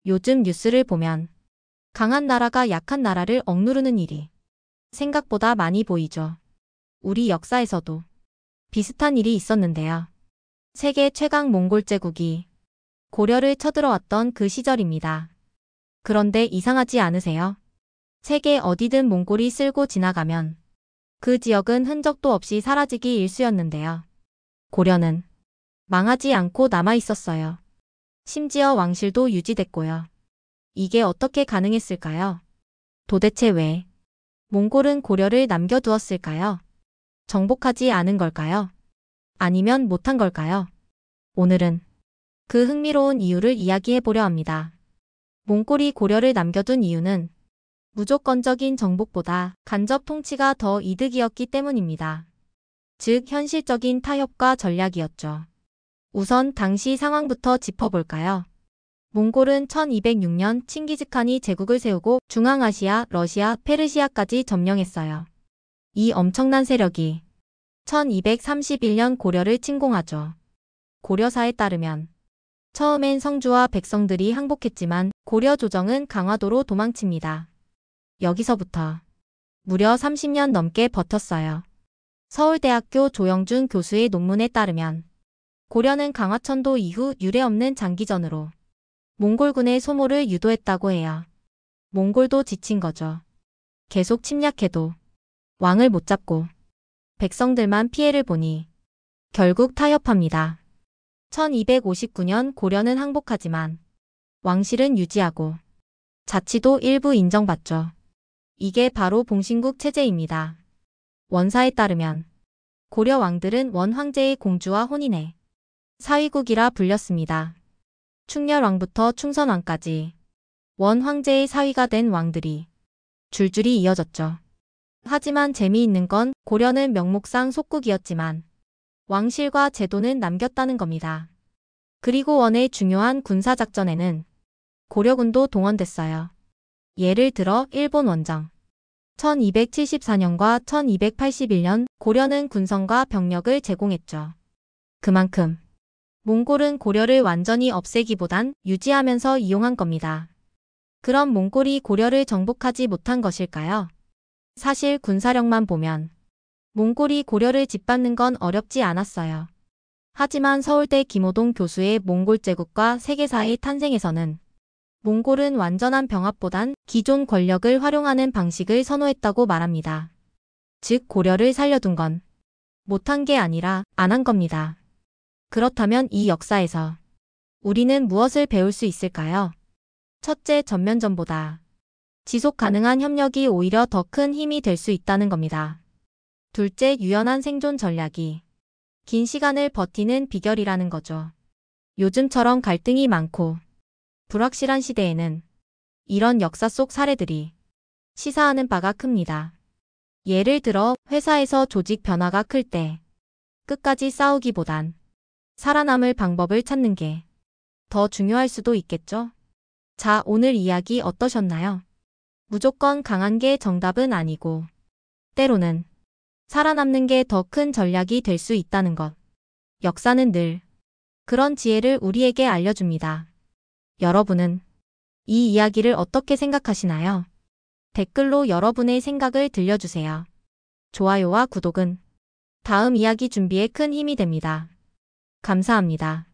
요즘 뉴스를 보면 강한 나라가 약한 나라를 억누르는 일이 생각보다 많이 보이죠. 우리 역사에서도 비슷한 일이 있었는데요. 세계 최강 몽골 제국이 고려를 쳐들어왔던 그 시절입니다. 그런데 이상하지 않으세요? 세계 어디든 몽골이 쓸고 지나가면 그 지역은 흔적도 없이 사라지기 일쑤였는데요. 고려는 망하지 않고 남아 있었어요. 심지어 왕실도 유지됐고요. 이게 어떻게 가능했을까요? 도대체 왜 몽골은 고려를 남겨두었을까요? 정복하지 않은 걸까요? 아니면 못한 걸까요? 오늘은 그 흥미로운 이유를 이야기해 보려 합니다. 몽골이 고려를 남겨둔 이유는 무조건적인 정복보다 간접 통치가 더 이득이었기 때문입니다. 즉 현실적인 타협과 전략이었죠. 우선 당시 상황부터 짚어볼까요? 몽골은 1206년 칭기즈칸이 제국을 세우고 중앙아시아, 러시아, 페르시아까지 점령했어요. 이 엄청난 세력이 1231년 고려를 침공하죠. 고려사에 따르면 처음엔 성주와 백성들이 항복했지만 고려 조정은 강화도로 도망칩니다. 여기서부터 무려 30년 넘게 버텼어요. 서울대학교 조영준 교수의 논문에 따르면 고려는 강화천도 이후 유례없는 장기전으로 몽골군의 소모를 유도했다고 해요. 몽골도 지친 거죠. 계속 침략해도 왕을 못 잡고 백성들만 피해를 보니 결국 타협합니다. 1259년 고려는 항복하지만 왕실은 유지하고 자치도 일부 인정받죠. 이게 바로 봉신국 체제입니다. 원사에 따르면 고려 왕들은 원황제의 공주와 혼인해 사위국이라 불렸습니다. 충렬왕부터 충선왕까지 원황제의 사위가 된 왕들이 줄줄이 이어졌죠. 하지만 재미있는 건 고려는 명목상 속국이었지만 왕실과 제도는 남겼다는 겁니다. 그리고 원의 중요한 군사작전에는 고려군도 동원됐어요. 예를 들어 일본 원정 1274년과 1281년 고려는 군선과 병력을 제공했죠. 그만큼 몽골은 고려를 완전히 없애기보단 유지하면서 이용한 겁니다. 그럼 몽골이 고려를 정복하지 못한 것일까요? 사실 군사력만 보면 몽골이 고려를 짓밟는 건 어렵지 않았어요. 하지만 서울대 김호동 교수의 몽골 제국과 세계사의 탄생에서는 몽골은 완전한 병합보단 기존 권력을 활용하는 방식을 선호했다고 말합니다. 즉 고려를 살려둔 건 못한 게 아니라 안 한 겁니다. 그렇다면 이 역사에서 우리는 무엇을 배울 수 있을까요? 첫째, 전면전보다 지속 가능한 협력이 오히려 더 큰 힘이 될 수 있다는 겁니다. 둘째, 유연한 생존 전략이 긴 시간을 버티는 비결이라는 거죠. 요즘처럼 갈등이 많고 불확실한 시대에는 이런 역사 속 사례들이 시사하는 바가 큽니다. 예를 들어 회사에서 조직 변화가 클 때 끝까지 싸우기보단 살아남을 방법을 찾는 게 더 중요할 수도 있겠죠? 자, 오늘 이야기 어떠셨나요? 무조건 강한 게 정답은 아니고 때로는 살아남는 게 더 큰 전략이 될 수 있다는 것. 역사는 늘 그런 지혜를 우리에게 알려줍니다. 여러분은 이 이야기를 어떻게 생각하시나요? 댓글로 여러분의 생각을 들려주세요. 좋아요와 구독은 다음 이야기 준비에 큰 힘이 됩니다. 감사합니다.